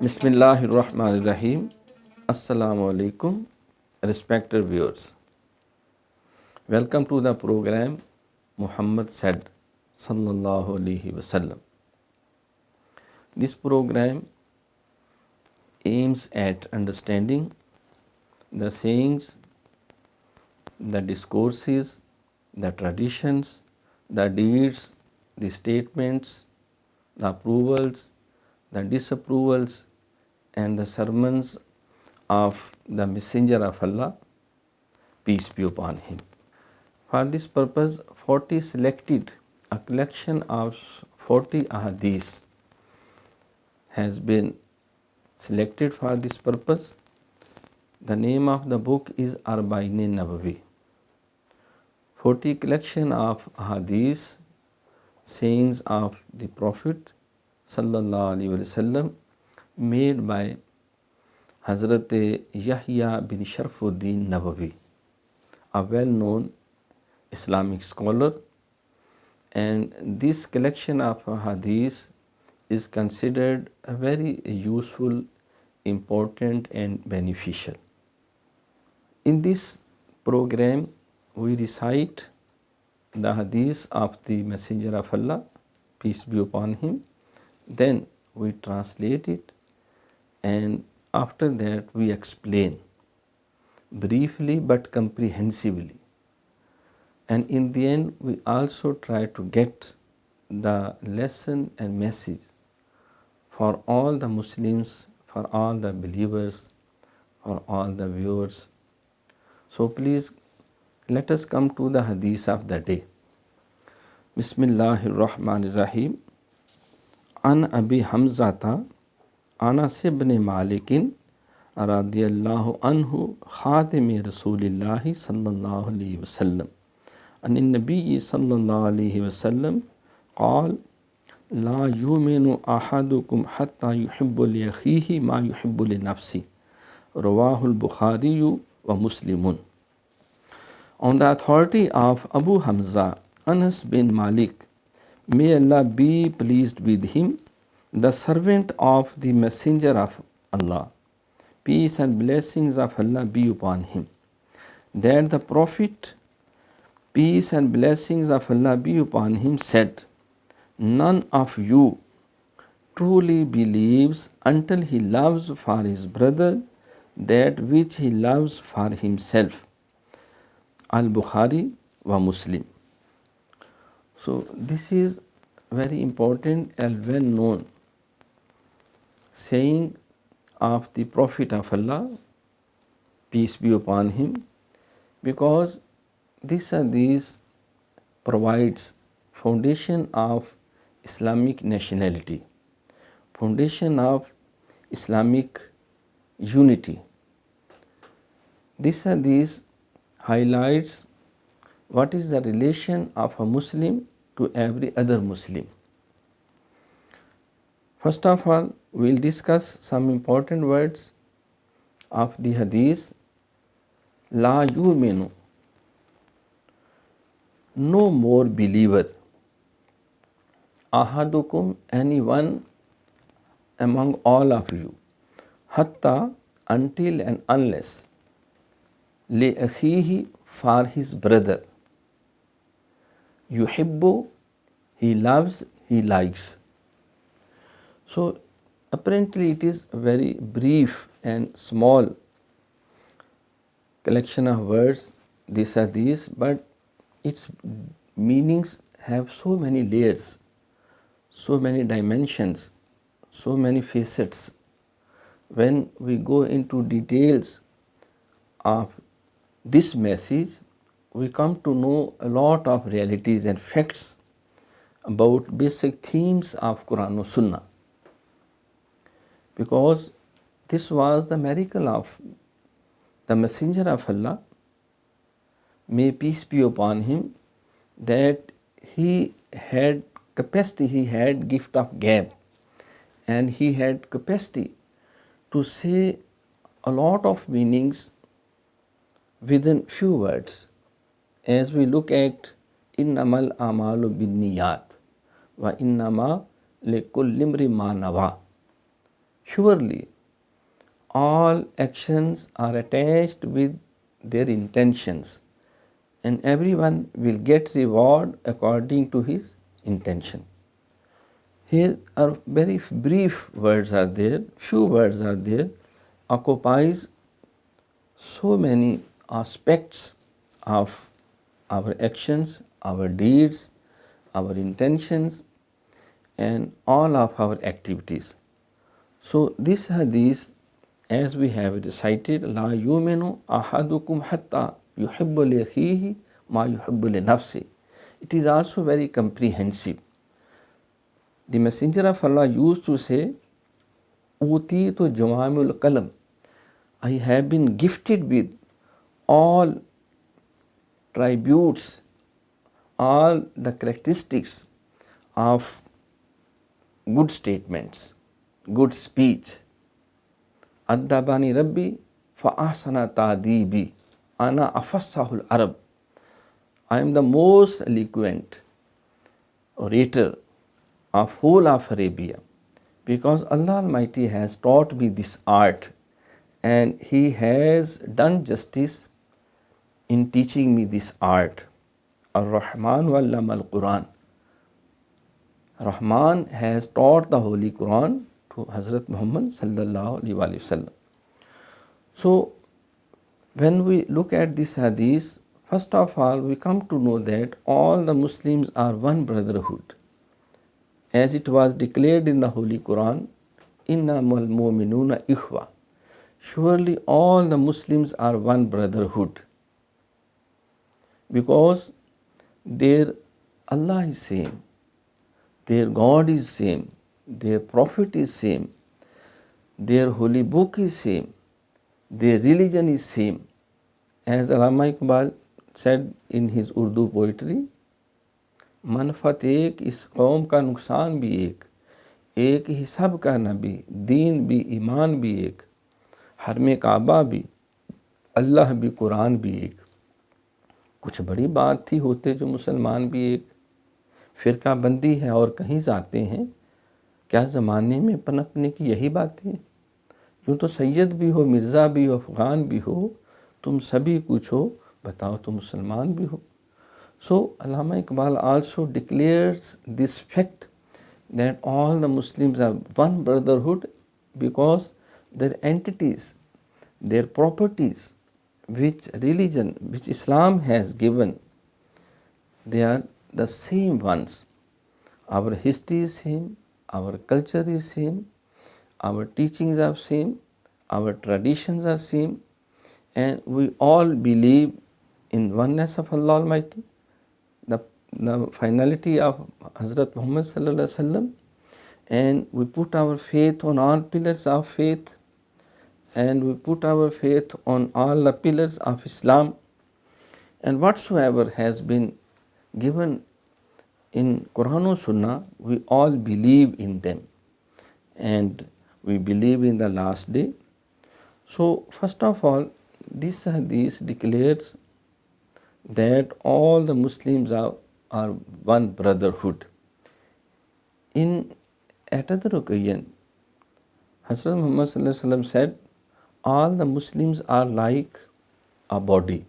Bismillahirrahmanirrahim. Assalamu alaikum, respected viewers. Welcome to the program Muhammad said, Sallallahu Alaihi Wasallam. This program aims at understanding the sayings, the discourses, the traditions, the deeds, the statements, the approvals, the disapprovals, and the sermons of the Messenger of Allah, peace be upon him. For this purpose, 40 selected a collection of 40 Hadiths has been selected for this purpose. The name of the book is Arbaeen Nawawi. 40 collection of Hadiths, sayings of the Prophet Sallallahu Alaihi Wasallam, made by Hazrat Yahya bin Sharfuddin Nawawi, a well-known Islamic scholar, and this collection of hadiths is considered a very useful, important and beneficial. In this program, we recite the hadiths of the Messenger of Allah, peace be upon him, then we translate it, and after that we explain briefly but comprehensively. And in the end, we also try to get the lesson and message for all the Muslims, for all the believers, for all the viewers. So please let us come to the hadith of the day. Bismillahirrahmanirrahim. An Abi Hamzata Anas ibn Malikin radiyallahu anhu khatimi Rasulillahi sallallahu alayhi wasallam. An Nabiyyi sallallahu alayhi wasallam قال لا يؤمن أحدكم حتى يحب لأخيه ما يحب لنفسه. رواه البخاري ومسلم. On the authority of Abu Hamza Anas bin Malik, may Allah be pleased with him, the servant of the Messenger of Allah, peace and blessings of Allah be upon him, that the Prophet, peace and blessings of Allah be upon him, said, none of you truly believes until he loves for his brother that which he loves for himself. Al-Bukhari wa Muslim. So this is very important and well known saying of the Prophet of Allah, peace be upon him, because this hadith provides foundation of Islamic nationality, foundation of Islamic unity. This hadith highlights what is the relation of a Muslim to every other Muslim. First of all, we will discuss some important words of the hadith. La yu'minu, no more believer. Ahadukum, anyone among all of you. Hatta, until and unless. Li akhihi, for his brother. Yuhibbu, he loves, he likes. So apparently it is a very brief and small collection of words, this are these, but its meanings have so many layers, so many dimensions, so many facets. When we go into details of this message, we come to know a lot of realities and facts about basic themes of Quran and Sunnah. Because this was the miracle of the Messenger of Allah, may peace be upon him, that he had capacity, he had gift of gab, and he had capacity to say a lot of meanings within few words. As we look at innamal amalu bin niyat wa innama likulli imri ma nawa. surely all actions are attached with their intentions, and everyone will get reward according to his intention. Here are very brief words are there, few words are there, occupies so many aspects of our actions, our deeds, our intentions, and all of our activities. So this hadith, as we have recited, La yuminu ahadukum hatta yuhibbu li akhihi ma yuhibbu li nafsi. It is also very comprehensive. The Messenger of Allah used to say, Utitu jawamul kalam. I have been gifted with all tributes, all the characteristics of good statements, good speech. Addabani Rabbi fa ahsana ta'dibi ana afassahul Arab. I am the most eloquent orator of whole of Arabia, because Allah Almighty has taught me this art, and He has done justice in teaching me this art. Ar-Rahman wallama al-Quran. Rahman has taught the Holy Quran to Hazrat Muhammad sallallahu alaihi wasallam. So when we look at this hadith, first of all we come to know that all the Muslims are one brotherhood. As it was declared in the Holy Quran, innamal mu'minuna ikhwa. Surely all the Muslims are one brotherhood, because their Allah is same, their God is same, their Prophet is same, their holy book is same, their religion is same. As Allama Iqbal said in his Urdu poetry, मनफत एक इस कौम का नुकसान भी एक ही सब का नबी, दीन भी ईमान भी एक, हरम काबा भी, अल्लाह भी, कुरान भी एक। कुछ बड़ी बात थी होते जो मुसलमान भी एक। फ़िरका बंदी है और कहीं जाते हैं, क्या ज़माने में पनपने की यही बातें। यूँ तो सैयद भी हो, मिर्ज़ा भी हो, अफ़गान भी हो, तुम सभी कुछ हो, बताओ तुम मुसलमान भी हो। So Allama Iqbal also declares this fact that all the Muslims are one brotherhood, because their entities, their properties, which religion, which Islam has given, they are the same ones. Our history is same, our culture is same, our teachings are same, our traditions are same, and we all believe in oneness of Allah Almighty, the finality of Hazrat Muhammad sallallahu alaihi wasallam, and we put our faith on all pillars of faith, and we put our faith on all the pillars of Islam, and whatsoever has been given in Quran or Sunnah, we all believe in them, and we believe in the last day. So first of all, this hadith declares that all the Muslims are one brotherhood. At another occasion, Hazrat Muhammad sallallahu alaihi wasallam said, all the Muslims are like a body.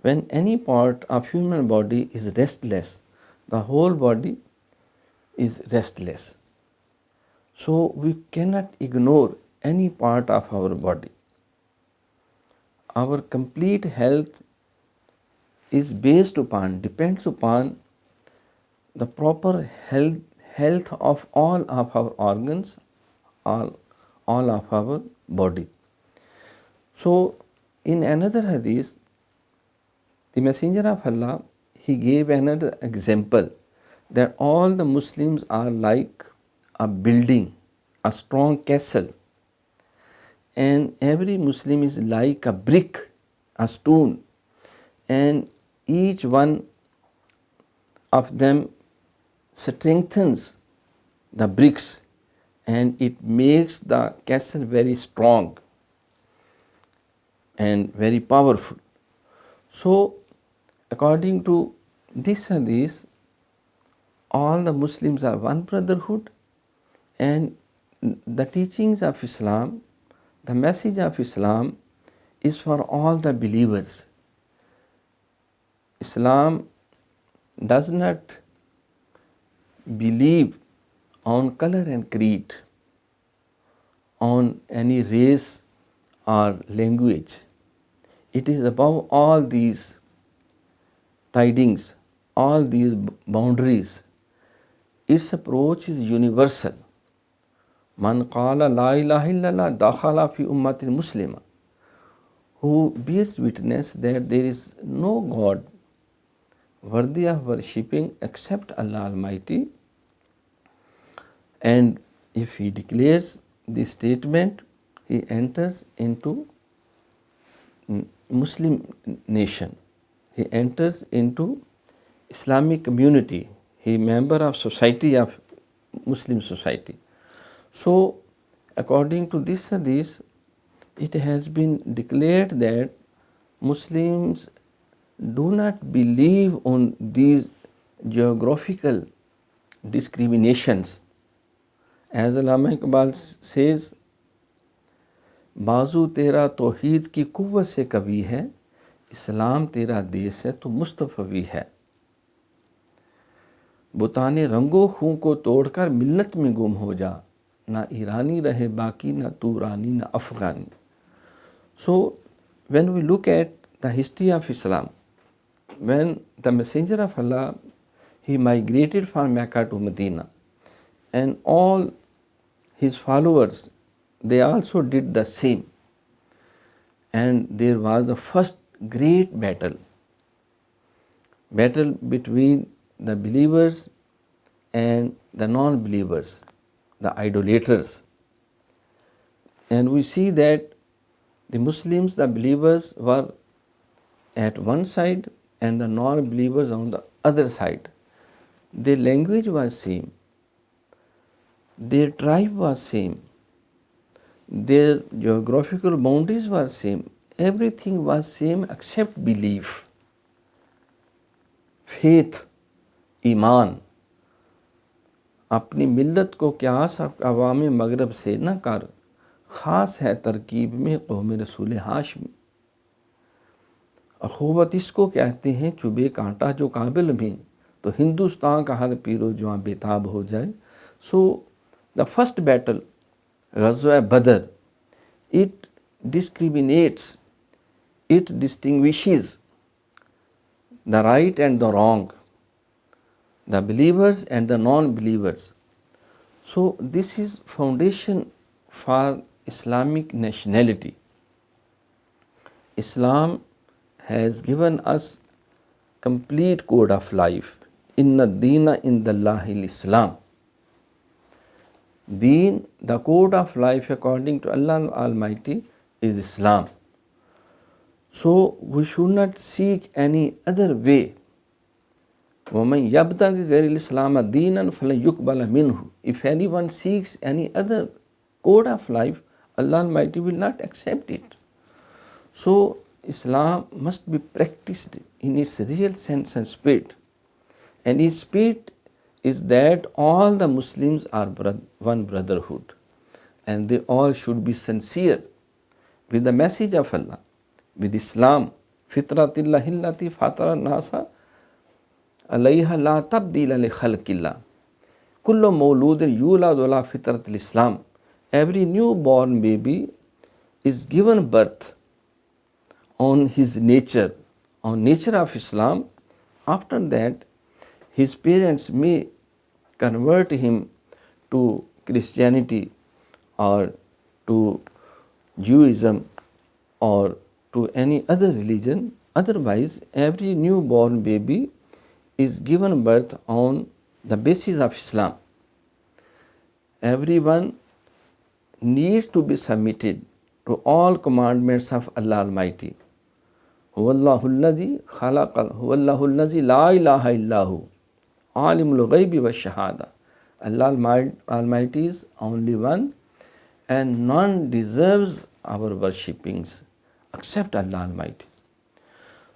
When any part of human body is restless, the whole body is restless. So we cannot ignore any part of our body. Our complete health is depends upon the proper health of all of our organs, all of our body. So in another hadith, the Messenger of Allah, he gave another example, that all the Muslims are like a building, a strong castle, and every Muslim is like a brick, a stone, and each one of them strengthens the bricks, and it makes the castle very strong and very powerful. So according to this hadith, all the Muslims are one brotherhood, and the teachings of Islam, the message of Islam is for all the believers. Islam does not believe on color and creed, on any race or language. It is above all these tidings, all these boundaries. Its approach is universal. Man qala la ilaha illallah dakhala fi ummatin muslima. Who bears witness that there is no God worthy of worshipping except Allah Almighty, and if he declares this statement, he enters into Muslim nation. He enters into Islamic community. He is member of society of Muslim society. So, according to this hadith, it has been declared that Muslims do not believe on these geographical discriminations. As Allama Iqbal says, बाजू तेरा तौहीद की कुव्वत से कवी है, इस्लाम तेरा देश है तो मुस्तफ़वी है। बुताने रंगो खूं को तोड़कर मिल्लत में गुम हो जा, ना ईरानी रहे बाकी, ना तूरानी, ना Afghani. So, when we look at the history of Islam, when the Messenger of Allah, he migrated from Mecca to Medina, and all his followers, they also did the same. And there was the first great battle between the believers and the non-believers, the idolaters. And we see that the Muslims, the believers, were at one side and the non-believers on the other side. Their language was same, their tribe was same, their geographical boundaries were same, everything was same except belief, faith, ईमान। अपनी मिल्लत को क्यास अवाम मगरब से न कर, ख़ास है तरकीब में कौम रसूल हाशमी। अखुवत इसको कहते हैं चुबे कांटा जो काबिल में, तो हिंदुस्तान का हर पीरो जवां बेताब हो जाए। सो द फर्स्ट बैटल ग़ज़वा बदर, it discriminates, it distinguishes the right and the wrong, the believers and the non-believers. So this is foundation for Islamic nationality. Islam has given us complete code of life. Inna deena indallahi al-Islam. Deen, the code of life according to Allah Almighty, is Islam. So we should not seek any other way. وَمَنْ يَبْتَغِ غَيْرَ الْإِسْلَامَ دِينًا فَلَنْ يُقْبَلَ مِنْهُ. If anyone seeks any other code of life, Allah Almighty will not accept it. So Islam must be practiced in its real sense and spirit. And its spirit is that all the Muslims are one brotherhood, and they all should be sincere with the message of Allah, with Islam. Fitratillahi allati fatara nasa alayha la tabdila li khalqillah. Kullu mawludin yuladu ala fitratil Islam. Every newborn baby is given birth on his nature, on nature of Islam. After that, his parents may convert him to Christianity or to Judaism or to any other religion. Otherwise, every newborn baby is given birth on the basis of Islam. Everyone needs to be submitted to all commandments of Allah Almighty. Huwallahu allazi khalaqal, huwallahu allazi la ilaha illahu, alimul ghaibi wa shahada. Allah Almighty is only one, and none deserves our worshippings except Allah Almighty.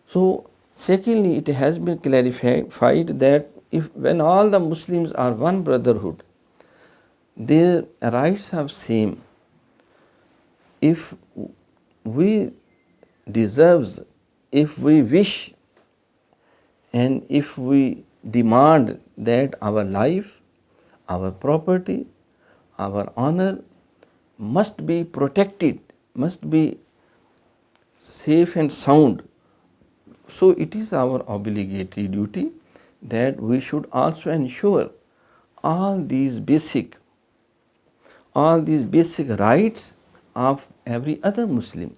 So, secondly, it has been clarified that when all the Muslims are one brotherhood, their rights are same. If we deserves, if we wish, and if we demand that our life, our property, our honor must be protected, must be safe and sound, so it is our obligatory duty that we should also ensure all these basic rights of every other Muslim.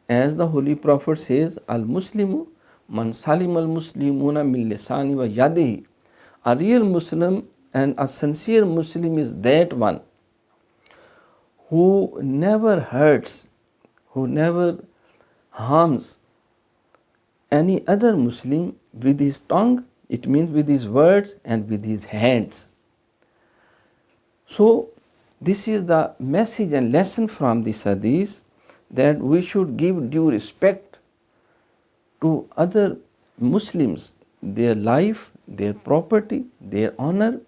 As the Holy Prophet says, Al-Muslimu man salim al-Muslimuna min lisani wa yadihi. A real Muslim and a sincere Muslim is that one who never hurts, who never harms any other Muslim with his tongue, it means with his words and with his hands. So, this is the message and lesson from this hadith, that we should give due respect to other Muslims, their life, their property, their honor,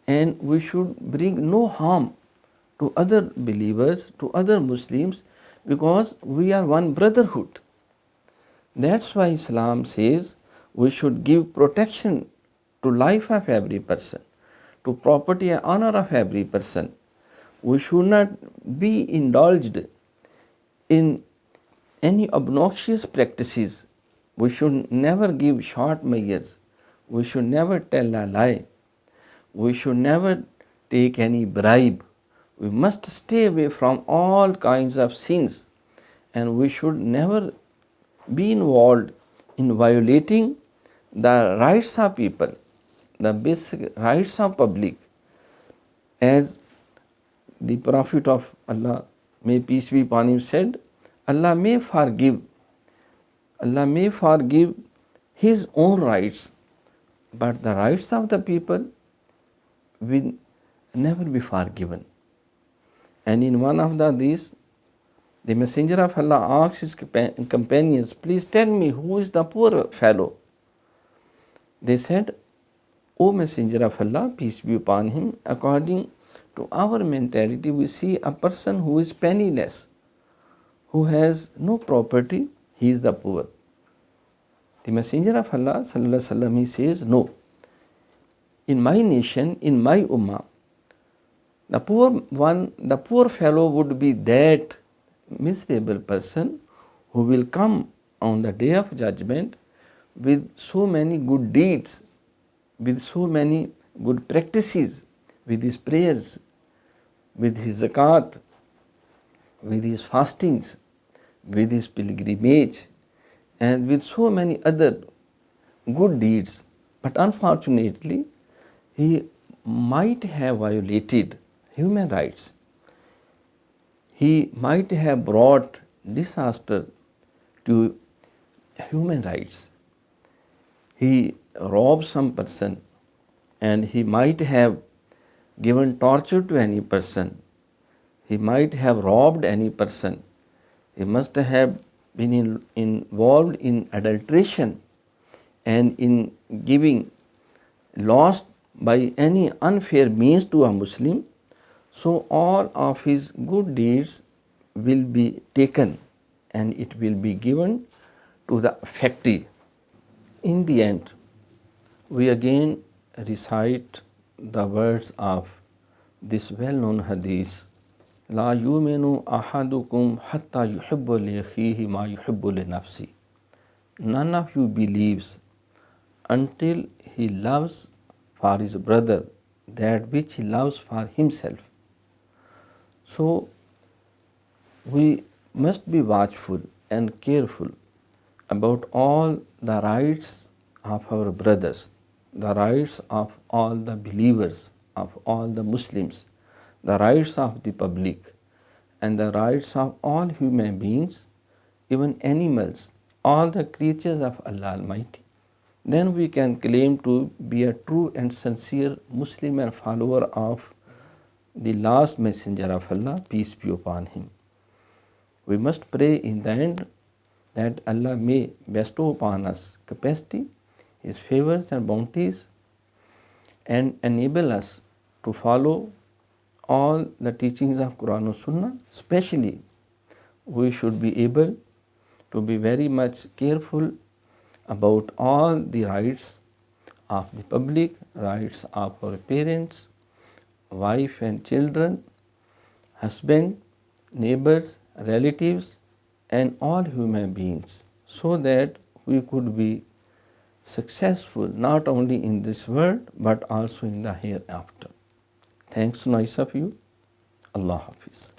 and we should bring no harm to other believers, to other Muslims, because we are one brotherhood. That's why Islam says we should give protection to life of every person, to property and honor of every person. We should not be indulged in any obnoxious practices. We should never give short measures. We should never tell a lie. We should never take any bribe. We must stay away from all kinds of sins, and we should never be involved in violating the rights of people, the basic rights of public. As the Prophet of Allah, may peace be upon him, said, Allah may forgive his own rights, but the rights of the people will never be forgiven. And in one of the hadiths, the Messenger of Allah asked his companions, please tell me, who is the poor fellow? They said, O Messenger of Allah, peace be upon him, according to our mentality, we see a person who is penniless, who has no property, he is the poor. The Messenger of Allah, sallallahu alaihi wasallam, he says, no. In my nation, in my ummah, the poor fellow would be that miserable person who will come on the day of judgment with so many good deeds, with so many good practices, with his prayers, with his zakat, with his fastings, with his pilgrimage, and with so many other good deeds. But unfortunately, he might have violated human rights. He might have brought disaster to human rights. He robbed some person, and he might have given torture to any person. He might have robbed any person. He must have been involved in adulteration and in giving loss by any unfair means to a Muslim. So all of his good deeds will be taken and it will be given to the affectee. In the end, we again recite the words of this well-known hadith, La yuminu ahadukum hatta yuhibbu li akhihi ma yuhibbu li nafsi. None of you believes until he loves for his brother that which he loves for himself. So, we must be watchful and careful about all the rights of our brothers, the rights of all the believers, of all the Muslims, the rights of the public, and the rights of all human beings, even animals, all the creatures of Allah Almighty. Then we can claim to be a true and sincere Muslim and follower of the last messenger of Allah, peace be upon him. We must pray in the end that Allah may bestow upon us capacity, His favors and bounties, and enable us to follow all the teachings of Quran and Sunnah. Especially, we should be able to be very much careful about all the rights of the public, rights of our parents, wife and children, husband, neighbors, relatives, and all human beings, so that we could be successful not only in this world but also in the hereafter. Thanks to nice of you. Allah Hafiz.